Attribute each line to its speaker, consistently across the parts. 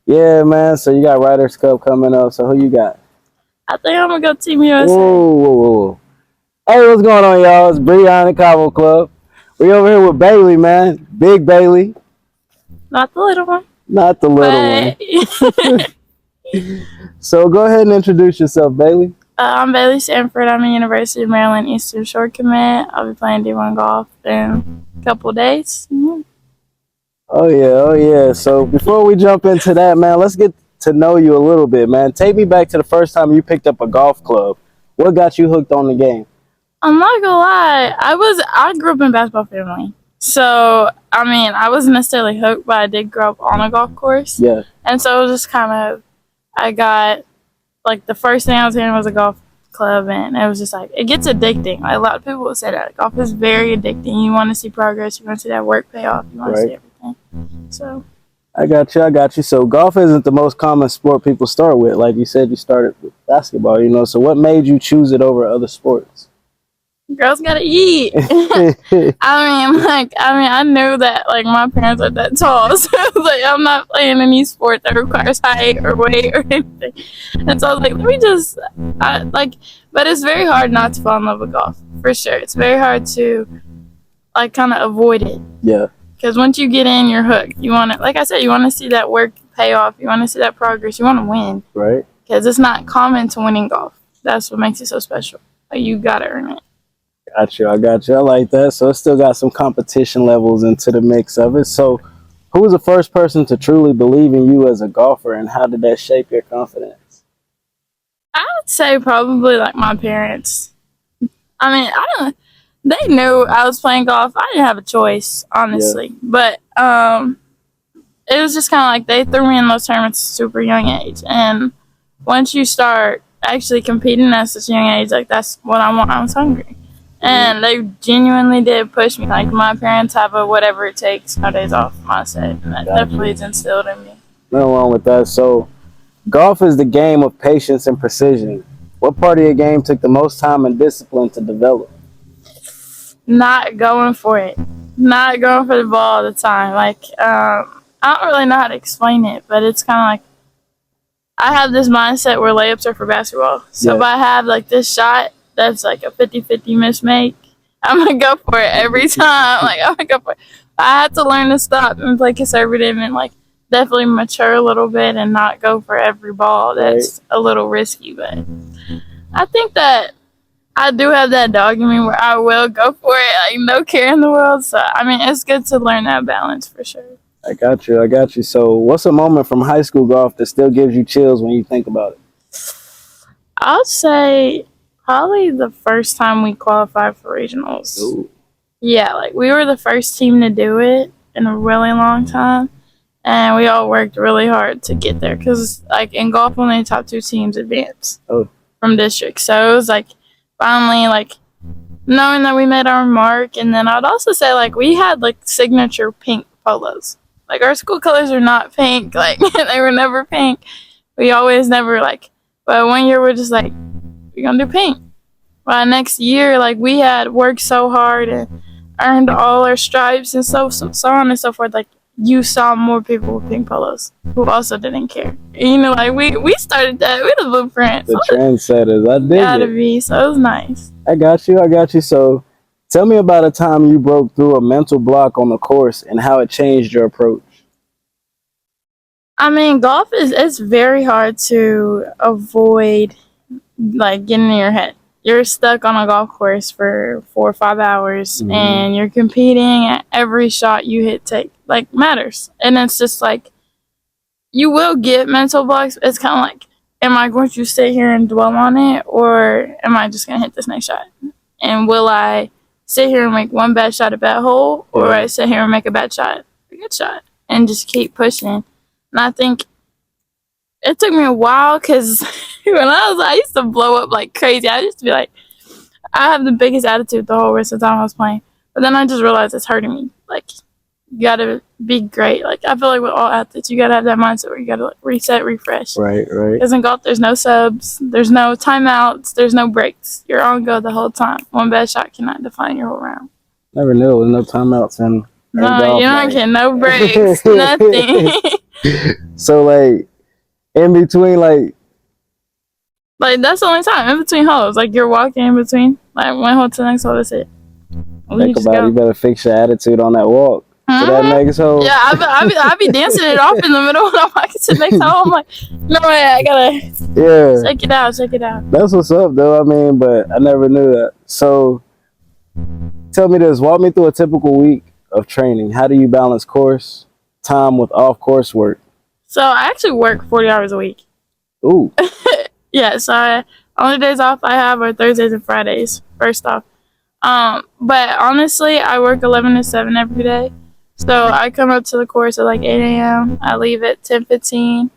Speaker 1: Yeah, man. So you got Riders Cup coming up. So who you got?
Speaker 2: I think I'm gonna go Team USA.
Speaker 1: Whoa, whoa, whoa. Hey, what's going on, y'all? It's Breon and Cabo Club. We over here with Baylei, man. Big Baylei,
Speaker 2: Not the little one,
Speaker 1: not the little
Speaker 2: but
Speaker 1: one. So go ahead and introduce yourself, Baylei.
Speaker 2: I'm Baylei Sandford. I'm a University of Maryland Eastern Shore commit. I'll be playing D1 golf in a couple days.
Speaker 1: Oh yeah, oh yeah. So before we jump into that, man, let's get to know you a little bit, man. Take me back to the first time you picked up a golf club. What got you hooked on the game?
Speaker 2: I'm not gonna lie, I grew up in a basketball family. So I mean I wasn't necessarily hooked, but I did grow up on a golf course.
Speaker 1: Yeah.
Speaker 2: And so it was just kind of I got like the first thing I was hearing was a golf club, and it was just like it gets addicting. Like, a lot of people will say that golf is very addicting. You want to see progress, you want to see that work pay off, you want to see everything. So
Speaker 1: I got you. I got you. So golf isn't the most common sport people start with. Like you said, you started with basketball, you know. So what made you choose it over other sports?
Speaker 2: girls gotta eat. I knew that like my parents are that tall, so I was like, I'm not playing any sport that requires height or weight or anything. And so I was like, let me just, but it's very hard not to fall in love with golf, for sure. It's very hard to like kind of avoid it.
Speaker 1: Yeah.
Speaker 2: Because once you get in, you're hooked. You want to, like I said, you want to see that work pay off. You want to see that progress. You want to win.
Speaker 1: Right.
Speaker 2: Because it's not common to win in golf. That's what makes it so special. Like, you gotta earn it.
Speaker 1: Got you. I got you. I like that. So it still got some competition levels into the mix of it. So who was the first person to truly believe in you as a golfer, and how did that shape your confidence?
Speaker 2: I would say probably like my parents. I mean, I don't. They knew I was playing golf. I didn't have a choice, honestly. Yeah. But it was just kind of like they threw me in those tournaments at a super young age. And once you start actually competing at such a young age, like, that's what I want. I was hungry. And they genuinely did push me. Like, my parents have a whatever it takes, no days off mindset. And that definitely is instilled in me.
Speaker 1: Nothing wrong with that. So golf is the game of patience and precision. What part of your game took the most time and discipline to develop?
Speaker 2: Not going for it. Not going for the ball all the time. Like, I don't really know how to explain it, but it's kind of like I have this mindset where layups are for basketball. So if I have like this shot that's like a 50-50 mismake, I'm going to go for it every time. Like, I'm going to go for it. I had to learn to stop and play conservative and like definitely mature a little bit and not go for every ball. That's a little risky, but I think that I do have that dog in me where I will go for it, like, no care in the world. So, I mean, it's good to learn that balance for sure.
Speaker 1: I got you. I got you. So what's a moment from high school golf that still gives you chills when you think about it?
Speaker 2: I'll say probably the first time we qualified for regionals.
Speaker 1: Ooh.
Speaker 2: Yeah, like, we were the first team to do it in a really long time. And we all worked really hard to get there. Because, like, in golf, only the top 2 teams advance from districts. So it was, like, finally, like, knowing that we made our mark. And then I'd also say, like, we had, like, signature pink polos. Like, our school colors are not pink. Like, they were never pink. We always never, like, but one year we're just like, we're going to do pink. Well, next year, like, we had worked so hard and earned all our stripes and so on and so forth. Like, you saw more people with pink polos who also didn't care. You know, like, we started that. We the blueprint.
Speaker 1: The trendsetters. I dig it.
Speaker 2: Gotta be. So it was nice.
Speaker 1: I got you. I got you. So tell me about a time you broke through a mental block on the course and how it changed your approach.
Speaker 2: I mean, golf it's very hard to avoid, like, getting in your head. You're stuck on a golf course for 4 or 5 hours, and you're competing at every shot you hit like, matters. And it's just like, you will get mental blocks. It's kind of like, am I going to sit here and dwell on it, or am I just going to hit this next shot? And will I sit here and make one bad shot a bad hole, or will I sit here and make a bad shot a good shot and just keep pushing? And I think it took me a while, because when I used to blow up like crazy. I used to be like, I have the biggest attitude the whole rest of the time I was playing. But then I just realized it's hurting me. Like, you gotta be great. Like, I feel like with all athletes, you gotta have that mindset where you gotta, like, reset, refresh.
Speaker 1: Right.
Speaker 2: Because in golf, there's no subs, there's no timeouts, there's no breaks. You're on go the whole time. One bad shot cannot define your whole round.
Speaker 1: Never knew. There's no timeouts in
Speaker 2: No,
Speaker 1: golf.
Speaker 2: you don't get no breaks, nothing.
Speaker 1: So like in between, like
Speaker 2: Like that's the only time in between holes. Like you're walking in between, like one hole to the next hole. That's it. And then you
Speaker 1: think
Speaker 2: just
Speaker 1: about it,
Speaker 2: go.
Speaker 1: you better fix your attitude on that walk to that next hole.
Speaker 2: Yeah, I be dancing it off in the middle when I'm walking to the next hole. I'm like, no way, I gotta
Speaker 1: Yeah,
Speaker 2: shake it out, shake it out.
Speaker 1: that's what's up, though. I mean, but I never knew that. So tell me this: walk me through a typical week of training. How do you balance course time with off course work?
Speaker 2: So I actually work 40 hours a week.
Speaker 1: Ooh,
Speaker 2: Yeah, so only days off I have are Thursdays and Fridays. First off, but honestly, I work 11 to 7 every day. So I come up to the course at like 8 a.m. I leave at 10:15.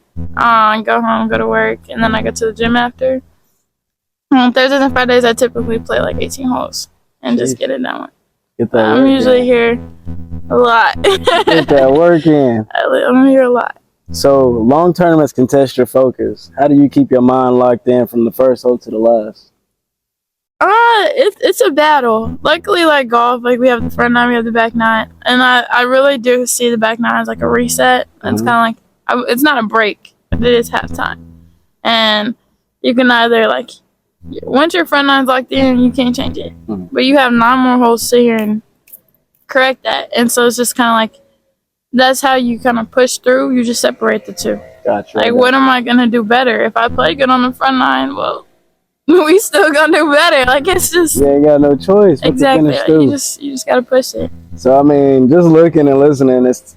Speaker 2: Go home, go to work, and then I go to the gym after. On Thursdays and Fridays, I typically play like 18 holes and just get it done with.
Speaker 1: get that
Speaker 2: I'm
Speaker 1: work
Speaker 2: usually
Speaker 1: in.
Speaker 2: here a lot.
Speaker 1: Get that work in.
Speaker 2: I'm here a lot.
Speaker 1: So long tournaments can test your focus. How do you keep your mind locked in from the first hole to the last?
Speaker 2: It's a battle. Luckily, like golf, like we have the front nine, we have the back nine, and I really do see the back nine as like a reset. It's kind of like it's not a break, but it is halftime, and you can either like once your front nine's locked in, you can't change it, but you have 9 more holes to here and correct that, and so it's just kind of like that's how you kind of push through. You just separate the two.
Speaker 1: Gotcha.
Speaker 2: Like, what am I gonna do better if I play good on the front nine? Well, we still gonna do better. Like it's just
Speaker 1: You ain't got no choice.
Speaker 2: exactly. Like, you just gotta push it.
Speaker 1: So I mean, just looking and listening, it's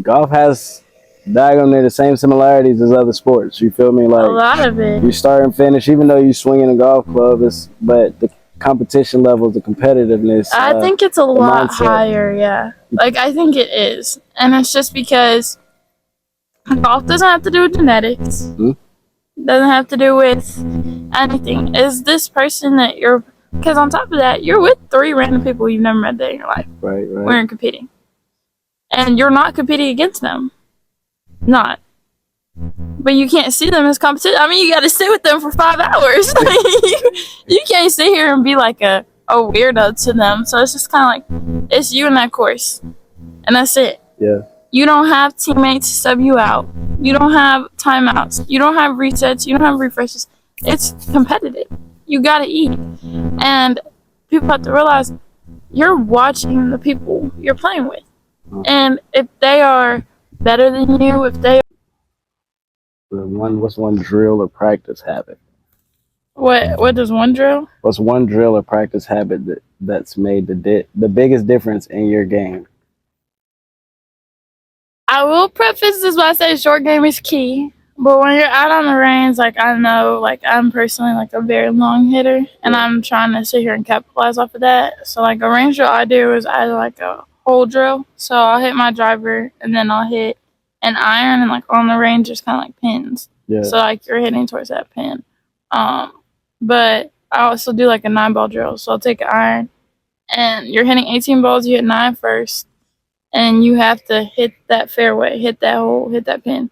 Speaker 1: golf has diagonally the same similarities as other sports. You feel me?
Speaker 2: A
Speaker 1: Like
Speaker 2: lot of it.
Speaker 1: you start and finish, even though you swinging a golf club, but the competition level, the competitiveness.
Speaker 2: I think it's a lot
Speaker 1: mindset.
Speaker 2: higher. Yeah, like I think it is, and it's just because golf doesn't have to do with genetics. Doesn't have to do with anything. Is this person that you're? Because on top of that, you're with 3 random people you've never met a day in your life.
Speaker 1: Right.
Speaker 2: When you're competing, and you're not competing against them. Not. But you can't see them as competition. I mean, you got to sit with them for 5 hours. You can't sit here and be like a weirdo to them. So it's just kind of like, it's you in that course. And that's it.
Speaker 1: Yeah.
Speaker 2: You don't have teammates sub you out. You don't have timeouts. You don't have resets. You don't have refreshes. It's competitive. You got to eat. And people have to realize you're watching the people you're playing with. And if they are better than you, if they
Speaker 1: What's one drill or practice habit?
Speaker 2: what does one drill?
Speaker 1: What's one drill or practice habit that's made the biggest difference in your game?
Speaker 2: I will preface this by saying short game is key. But when you're out on the range, like I know, like I'm personally like a very long hitter, and I'm trying to sit here and capitalize off of that. So like a range drill I do is either like a hole drill. So I'll hit my driver, and then I'll hit an iron, and like on the range there's kind of like pins.
Speaker 1: Yeah.
Speaker 2: So like you're hitting towards that pin. But I also do like a 9-ball drill. So I'll take an iron, and you're hitting 18 balls. You hit 9 first, and you have to hit that fairway, hit that hole, hit that pin.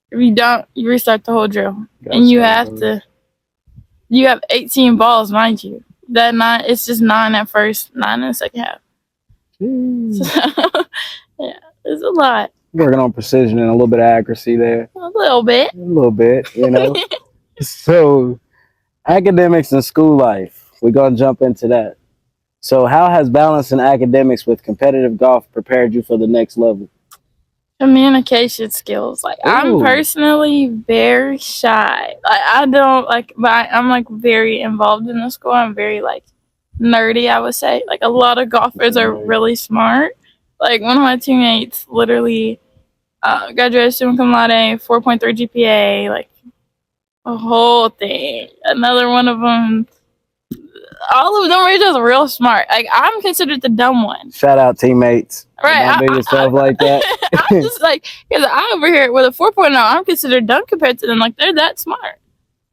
Speaker 2: If you don't, you restart the whole drill. And you have 18 balls, mind you. That 9, it's just 9 at first, 9 in the second half. So, yeah, it's a lot.
Speaker 1: Working on precision and a little bit of accuracy there.
Speaker 2: A little bit.
Speaker 1: You know. So, academics and school life. We're going to jump into that. So, how has balancing academics with competitive golf prepared you for the next level?
Speaker 2: Communication skills. Like, I'm personally very shy. Like, I don't, like, but I'm, like, very involved in the school. I'm very, like, nerdy, I would say. Like, a lot of golfers are really smart. Like, one of my teammates literally graduated summa cum laude, 4.3 GPA, like, a whole thing. Another one of them, all of them are just real smart. Like, I'm considered the dumb one.
Speaker 1: Shout out teammates.
Speaker 2: Right.
Speaker 1: Don't do yourself like that.
Speaker 2: I'm just like, because I over here with a 4.0, I'm considered dumb compared to them. Like, they're that smart.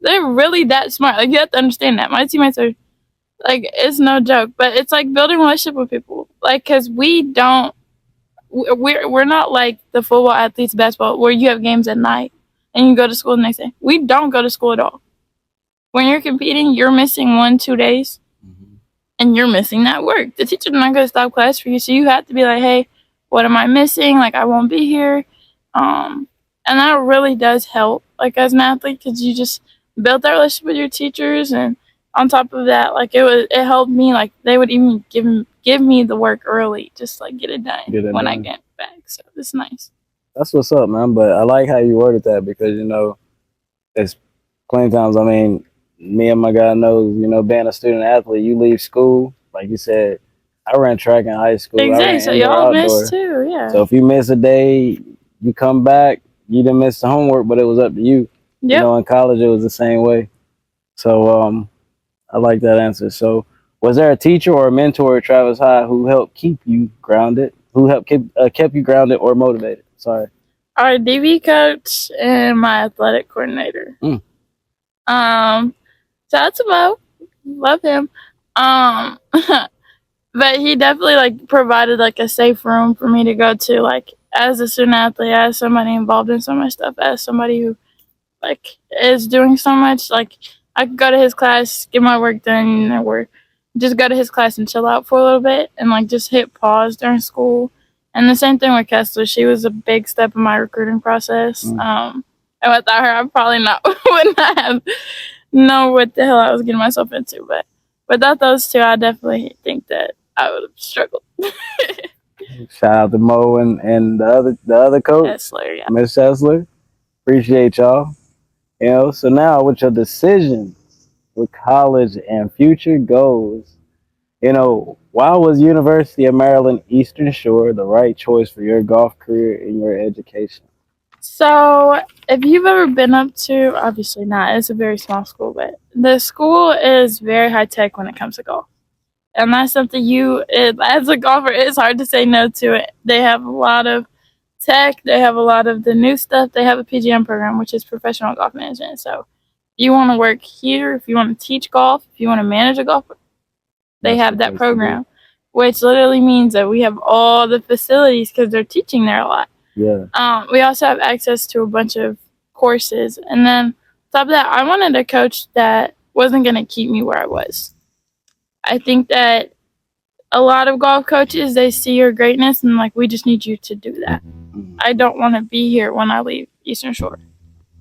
Speaker 2: They're really that smart. Like, you have to understand that. My teammates are, like, it's no joke. But it's like building a relationship with people. Like, because we're not like the football athletes, basketball, where you have games at night and you go to school the next day. We don't go to school at all. When you're competing, you're missing 1-2 days. And you're missing that work. The teacher's not going to stop class for you, so you have to be like, hey, what am I missing? Like, I won't be here. And that really does help, like, as an athlete, because you just build that relationship with your teachers, and on top of that, like, it helped me, like, they would even give me the work early, just like get it done
Speaker 1: Get it
Speaker 2: when I
Speaker 1: done.
Speaker 2: get back. So it's nice.
Speaker 1: That's what's up, man. But I like how you worded that because it's plenty of times. I mean, me and my guy knows. Being a student athlete, you leave school, like you said. I ran track in high school. I
Speaker 2: Exactly.
Speaker 1: ran
Speaker 2: So
Speaker 1: indoor
Speaker 2: y'all missed
Speaker 1: outdoor.
Speaker 2: too, yeah.
Speaker 1: So if you miss a day, you come back. You didn't miss the homework, but it was up to you.
Speaker 2: Yep.
Speaker 1: In college, it was the same way. So I like that answer. So was there a teacher or a mentor at Travis High who helped keep you grounded? Who helped kept you grounded or motivated? Sorry.
Speaker 2: Our DB coach and my athletic coordinator.
Speaker 1: Mm.
Speaker 2: So that's about, love him. But he definitely like provided like a safe room for me to go to, like, as a student athlete, as somebody involved in so much stuff, as somebody who like is doing so much. Like, I could go to his class, get my work done, or just go to his class and chill out for a little bit, and like just hit pause during school. And the same thing with Kessler. She was a big step in my recruiting process. And without her, I probably not would not have know what the hell I was getting myself into. But without those two, I definitely think that I would have struggled.
Speaker 1: Shout out to Mo and the other coach,
Speaker 2: Kessler, yeah.
Speaker 1: Miss Chesler. Appreciate y'all. So now with your decisions with college and future goals, why was University of Maryland Eastern Shore the right choice for your golf career and your education?
Speaker 2: So, if you've ever been up to, obviously not, it's a very small school, but the school is very high tech when it comes to golf. And that's something as a golfer, it's hard to say no to it. They have a lot of tech, they have a lot of the new stuff. They have a PGM program, which is professional golf management. So, if you want to work here, if you want to teach golf, if you want to manage a golf, they have that program, which literally means that we have all the facilities because they're teaching there a lot.
Speaker 1: Yeah.
Speaker 2: We also have access to a bunch of courses. And then, on top of that, I wanted a coach that wasn't going to keep me where I was. I think that a lot of golf coaches, they see your greatness and like, we just need you to do that. I don't want to be here when I leave Eastern Shore.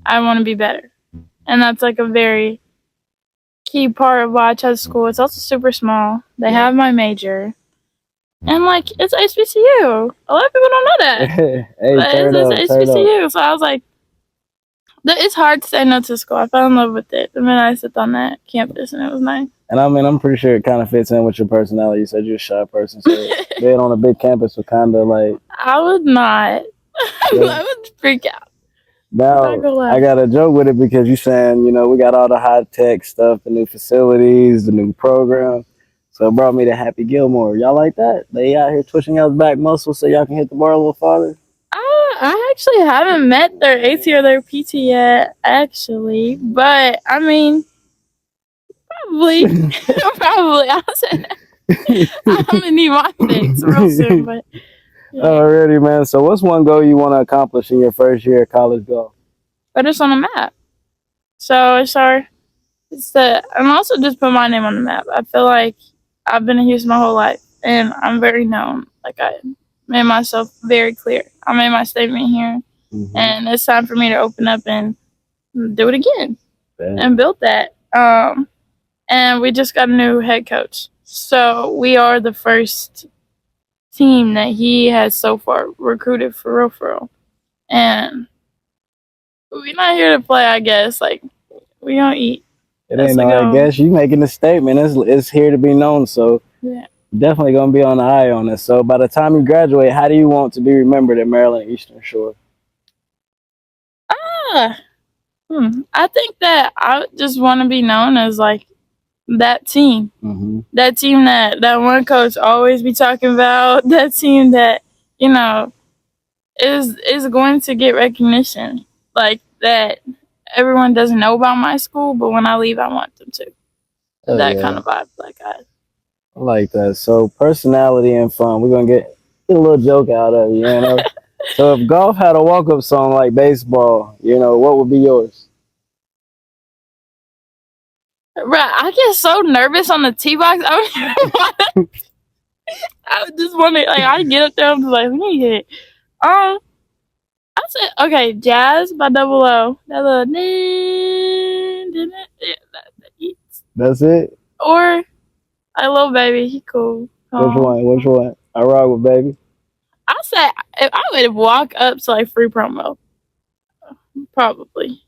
Speaker 2: I want to be better. And that's like a very key part of why I chose school. It's also super small. They have my major. And like, it's HBCU. A lot of people don't know that.
Speaker 1: Hey,
Speaker 2: it's HBCU. So I was like, it's hard to say no to school. I fell in love with it the minute I stepped on that campus, and it was nice.
Speaker 1: And I mean, I'm pretty sure it kind of fits in with your personality. You said you're a shy person, so being on a big campus would kind of like.
Speaker 2: I would not. I would freak out.
Speaker 1: Now I got a joke with it because you saying we got all the high tech stuff, the new facilities, the new program. So it brought me to Happy Gilmore. Y'all like that? They out here twitching y'all's back muscles so y'all can hit the bar a little farther.
Speaker 2: I actually haven't met their AT or their PT yet, actually. But I mean, probably. I'll say that. I'm gonna need my fix real soon. But
Speaker 1: yeah. Alrighty, man. So what's one goal you want to accomplish in your first year of college golf?
Speaker 2: But it's on the map. So and also just put my name on the map. I feel like I've been in Houston my whole life, and I'm very known. Like, I made myself very clear. I made my statement here, and it's time for me to open up and do it again. And build that. And we just got a new head coach, so we are the first team that he has so far recruited for real. And we're not here to play, I guess. Like, we don't eat.
Speaker 1: It ain't no, I guess you making a statement. It's here to be known. So
Speaker 2: yeah,
Speaker 1: definitely gonna be on the eye on this. So by the time you graduate, how do you want to be remembered at Maryland Eastern Shore?
Speaker 2: I think that I just want to be known as like that team. That team that one coach always be talking about. That team that is going to get recognition, like that. Everyone doesn't know about my school, but when I leave, I want them to. That kind of vibe, like I
Speaker 1: like that. So personality and fun. We're gonna get a little joke out of you, So if golf had a walk-up song like baseball, what would be yours?
Speaker 2: Right, I get so nervous on the tee box. I would just want to, like, I get up there and be like, let me hit. I said okay, Jazz by Double O. That little yeah,
Speaker 1: That's it.
Speaker 2: or I love Baby. He cool.
Speaker 1: Which one? Which one? I rock with baby.
Speaker 2: I said if I would walk up to like free promo, probably,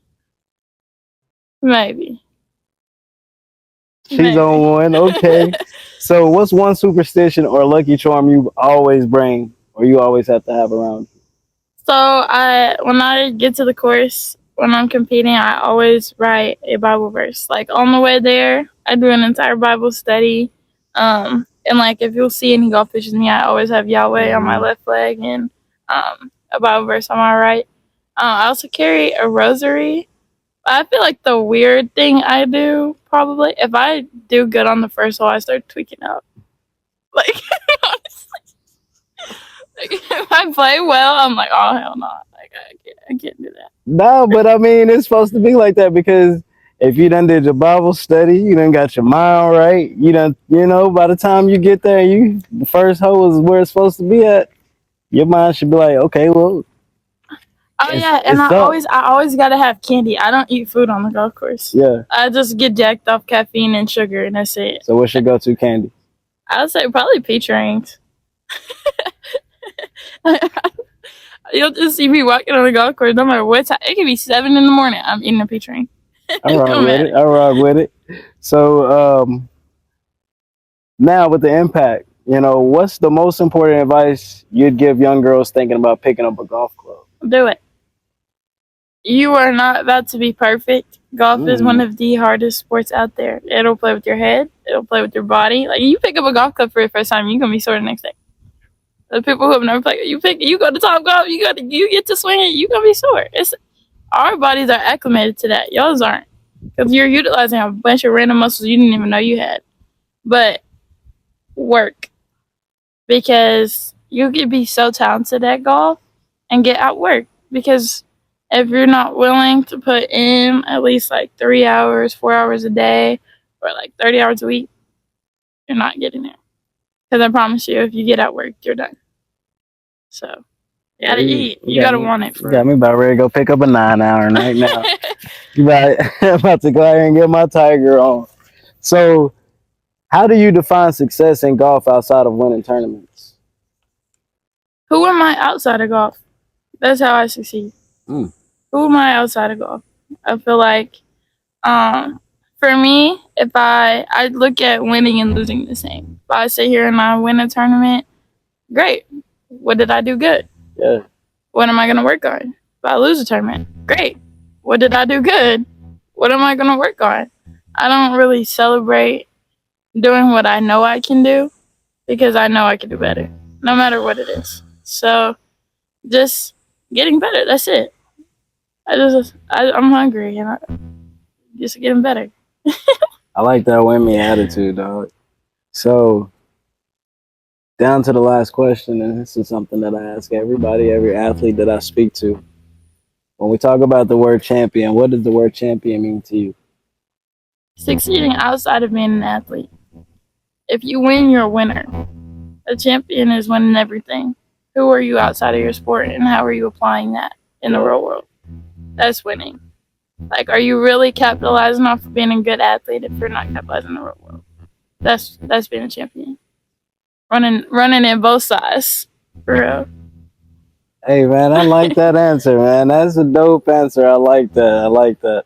Speaker 2: maybe,
Speaker 1: She's on one. Okay. So, what's one superstition or lucky charm you always bring, or you always have to have around?
Speaker 2: So when I get to the course, when I'm competing, I always write a Bible verse. Like on the way there, I do an entire Bible study. And like if you'll see any golf pictures of me, I always have Yahweh on my left leg and a Bible verse on my right. I also carry a rosary. I feel like the weird thing I do probably if I do good on the first hole, I start tweaking out. Like honestly, like, if I play well, I'm like, oh hell no, like I can't do that.
Speaker 1: No, but I mean, it's supposed to be like that because if you done did your Bible study, you done got your mind right. You done, by the time you get there, the first hole is where it's supposed to be at. Your mind should be like, okay, well,
Speaker 2: Oh yeah, and
Speaker 1: it's up.
Speaker 2: I always gotta have candy. I don't eat food on the golf course.
Speaker 1: Yeah.
Speaker 2: I just get jacked off caffeine and sugar, and that's it.
Speaker 1: So what's your go-to candy?
Speaker 2: I would say probably peach rings. You'll just see me walking on the golf course, no matter what time. It could be 7 in the morning. I'm eating a peach ring.
Speaker 1: I rock with it. I rock with it. So now with the impact, what's the most important advice you'd give young girls thinking about picking up a golf club?
Speaker 2: Do it. You are not about to be perfect. Golf is one of the hardest sports out there. It'll play with your head. It'll play with your body. Like you pick up a golf club for the first time, you're gonna be sore the next day. The people who have never played, you go to Top Golf, you get to swing it, you gonna be sore. It's our bodies are acclimated to that. Y'all's aren't, because you're utilizing a bunch of random muscles you didn't even know you had. But work, because you could be so talented at golf and get outworked. Because if you're not willing to put in at least like 3 hours, 4 hours a day, or like 30 hours a week, you're not getting there. Because I promise you, if you get outworked, you're done. So, you gotta eat. You gotta want it.
Speaker 1: You got me about ready to go pick up a 9-hour right now. about to go out and get my Tiger on. So, how do you define success in golf outside of winning tournaments?
Speaker 2: Who am I outside of golf? That's how I succeed. Who am I outside of golf? I feel like, for me, if I look at winning and losing the same. If I sit here and I win a tournament, great. What did I do good?
Speaker 1: Yeah.
Speaker 2: What am I going to work on? If I lose a tournament, great. What did I do good? What am I going to work on? I don't really celebrate doing what I know I can do because I know I can do better, no matter what it is. So, just getting better. That's it. I'm hungry and just getting better.
Speaker 1: I like that win me attitude, dog. So, down to the last question, and this is something that I ask everybody, every athlete that I speak to. When we talk about the word champion, what does the word champion mean to you?
Speaker 2: Succeeding outside of being an athlete. If you win, you're a winner. A champion is winning everything. Who are you outside of your sport, and how are you applying that in the real world? That's winning. Like, are you really capitalizing off of being a good athlete if you're not capitalizing in the real world? That's being a champion. Running in both sides, for real.
Speaker 1: Hey man, I like that answer, man. That's a dope answer. I like that.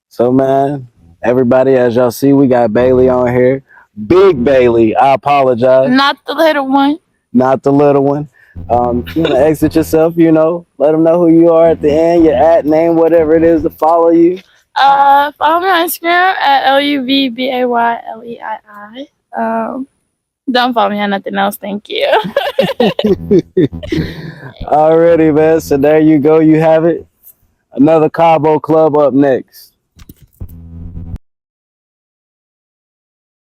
Speaker 1: So man, everybody, as y'all see, we got Baylei on here. Big Baylei. I apologize.
Speaker 2: Not the little one.
Speaker 1: Not the little one. You want to exit yourself, let them know who you are at the end, your at name, whatever it is to follow you.
Speaker 2: Follow me on Instagram at LUVBAYLEII. Don't follow me on nothing else, thank you.
Speaker 1: Alrighty, man. So there you go. You have it. Another Cabo Club up next.